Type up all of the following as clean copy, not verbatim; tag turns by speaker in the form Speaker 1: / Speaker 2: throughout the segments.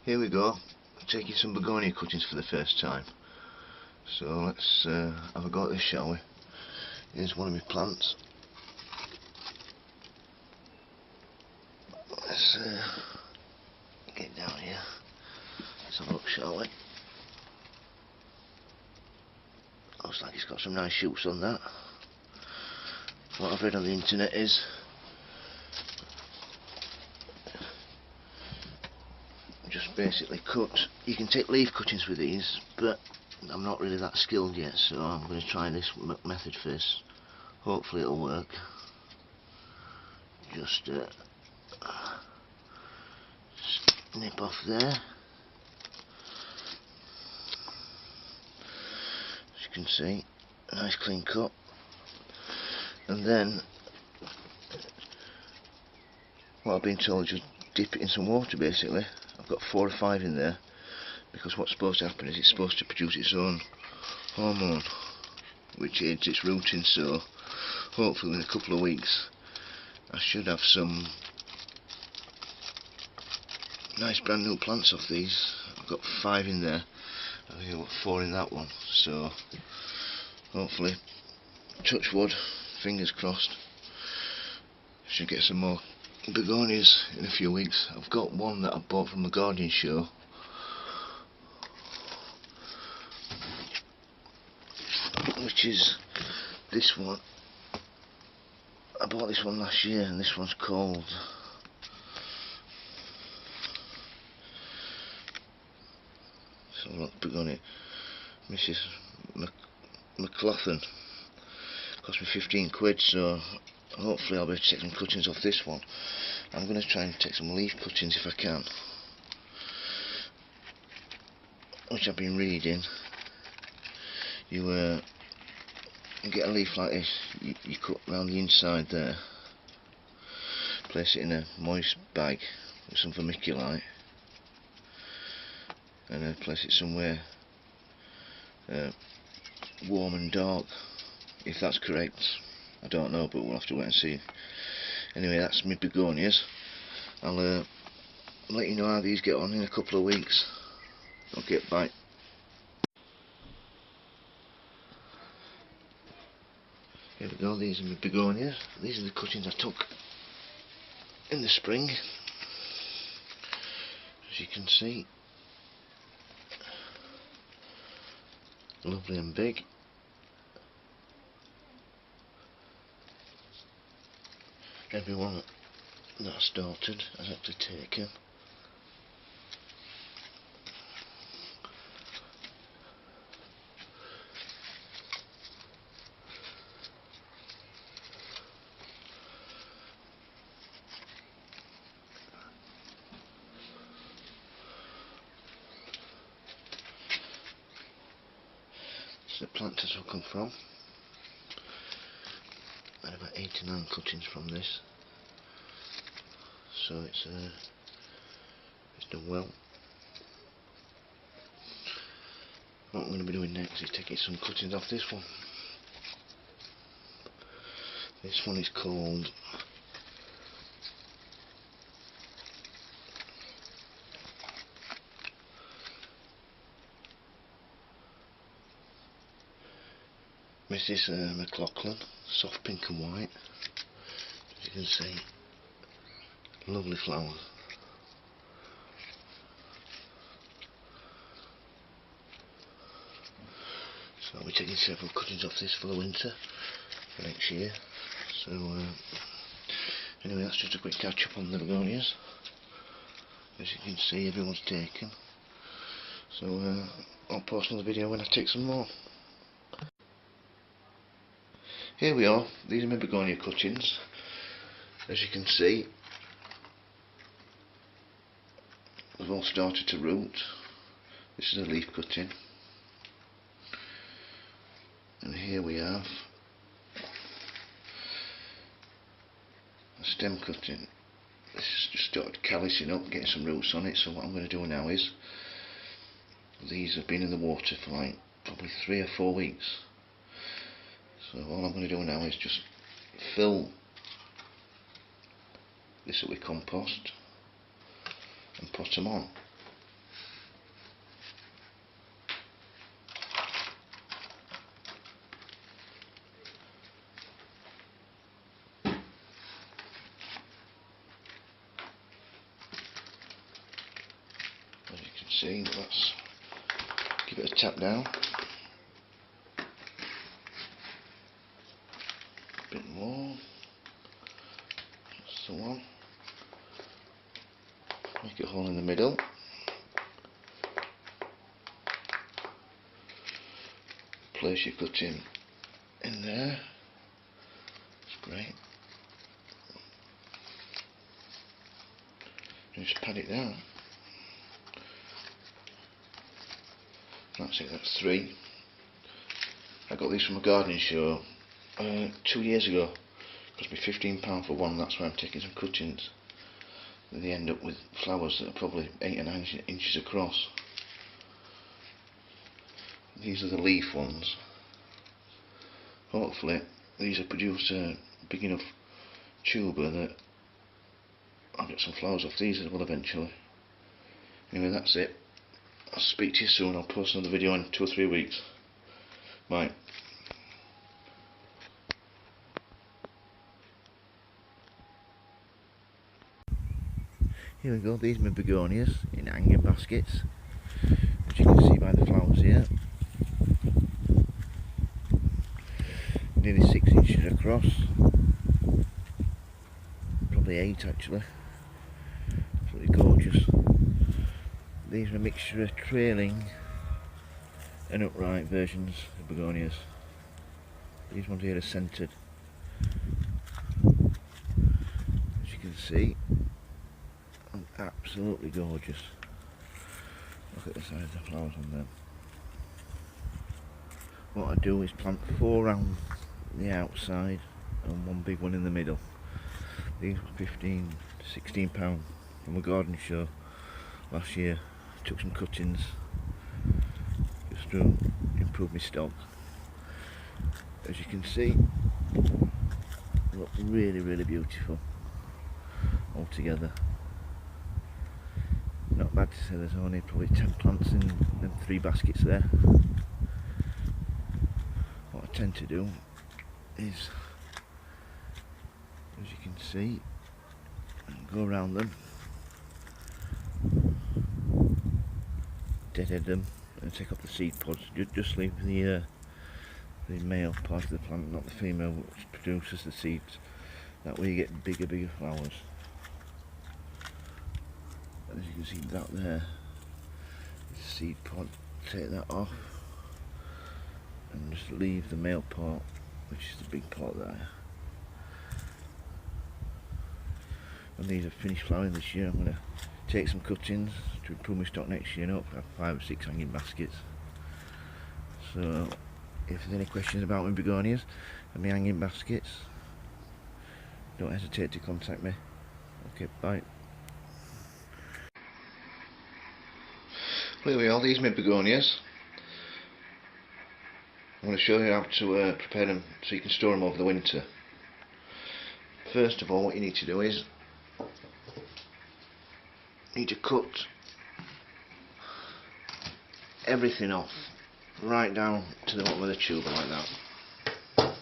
Speaker 1: Here we go, taking some begonia cuttings for the first time. So let's have a go at this, shall we? Here's one of my plants. Let's get down here. Let's have a look, shall we? Looks like it's got some nice shoots on that. What I've read on the internet is just basically cut. You can take leaf cuttings with these, but I'm not really that skilled yet, so I'm going to try this method first. Hopefully it'll work. Just snip off there. As you can see, a nice clean cut. And then what I've been told, just dip it in some water basically. I've got 4 or 5 in there, because what's supposed to happen is it's supposed to produce its own hormone which aids its rooting, so hopefully in a couple of weeks I should have some nice brand new plants off these. I've got 5 in there, I've got 4 in that one, so hopefully, touch wood, fingers crossed, should get some more begonias in a few weeks. I've got one that I bought from the Guardian show, which is this one. I bought this one last year, and this one's called Begonia Mrs. McLaughlin. Cost me 15 quid, so hopefully I'll be able to take some cuttings off this one. I'm going to try and take some leaf cuttings if I can, which I've been reading. You get a leaf like this, you cut round the inside there, place it in a moist bag with some vermiculite, and then place it somewhere warm and dark. If that's correct, I don't know, but we'll have to wait and see. Anyway, that's my begonias. I'll let you know how these get on in a couple of weeks. Okay, bye. Here we go, these are my begonias. These are the cuttings I took in the spring. As you can see, lovely and big. Everyone that I started has had to take him. This is the plant I took them from. I had about 8 to 9 cuttings from this, so it's done well. What I'm going to be doing next is taking some cuttings off this one. This one is called Mrs. McLaughlin, soft pink and white. As you can see, lovely flowers. So I'll be taking several cuttings off this for the winter, for next year. So anyway, that's just a quick catch up on the begonias. As you can see, everyone's taken. So I'll post another video when I take some more. Here we are, these are my begonia cuttings. As you can see, they've all started to root. This is a leaf cutting. And here we have a stem cutting. This has just started callousing up, getting some roots on it, so what I'm going to do now is, these have been in the water for like probably 3 or 4 weeks. So all I'm going to do now is just fill this up with compost and pot them on. see, let's give it a tap down. A bit more. That's the one. Make a hole in the middle. Place your cutting in there. That's great. And just pat it down. That's it, that's 3. I got these from a gardening show 2 years ago. It cost me £15 for one. That's why I'm taking some cuttings. And they end up with flowers that are probably 8 or 9 inches across. These are the leaf ones. Hopefully these will produce a big enough tuber that I'll get some flowers off these as well eventually. Anyway, that's it. I'll speak to you soon. I'll post another video in 2 or 3 weeks. Bye. Here we go, these are my begonias in hanging baskets, as you can see by the flowers here. Nearly 6 inches across, probably 8 actually. Absolutely gorgeous. These are a mixture of trailing and upright versions of begonias. These ones here are centred. As you can see, absolutely gorgeous. Look at the size of the flowers on them. What I do is plant 4 around the outside and 1 big one in the middle. These were £16 from a garden show last year. Took some cuttings just to improve my stock. As you can see, they look really beautiful altogether. Not bad to say, there's only probably 10 plants in them 3 baskets there. What I tend to do is, as you can see, go around them, deadhead them and take off the seed pods. Just leave the male part of the plant, not the female, which produces the seeds. That way you get bigger flowers. As you can see that there, the seed pod, take that off and just leave the male part, which is the big part there. When these are finished flowering this year, I'm going to take some cuttings to improve my stock next year and hope to have 5 or 6 hanging baskets. So if there's any questions about my begonias and my hanging baskets, don't hesitate to contact me. Okay, bye. Here we are, these are my begonias. I'm going to show you how to prepare them so you can store them over the winter. First of all, what you need to do is you need to cut everything off right down to the bottom of the tuber like that.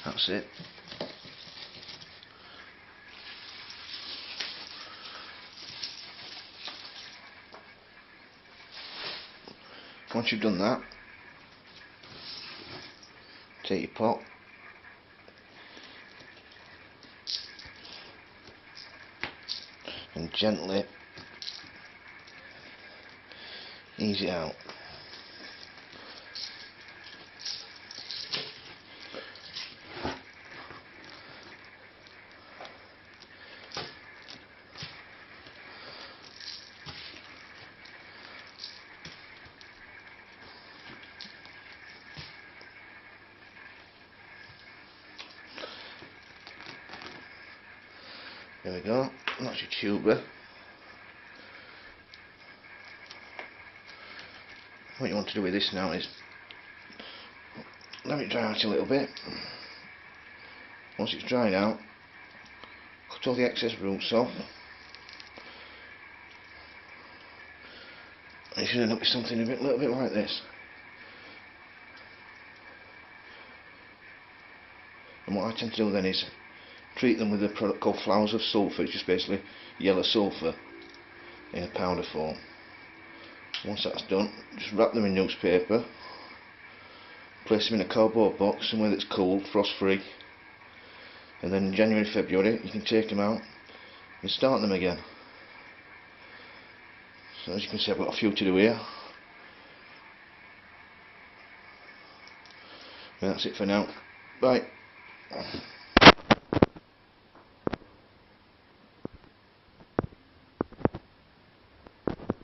Speaker 1: That's it. Once you've done that, take your pot, and gently ease it out. There we go, that's your tuber. What you want to do with this now is let it dry out a little bit. Once it's dried out, cut all the excess roots off. And it should end up with something a little bit like this. And what I tend to do then is treat them with a product called flowers of sulphur. It's just basically yellow sulphur in a powder form. Once that's done, just wrap them in newspaper, place them in a cardboard box somewhere that's cool, frost free, and then in January, February you can take them out and start them again. So as you can see, I've got a few to do here. And that's it for now. Bye.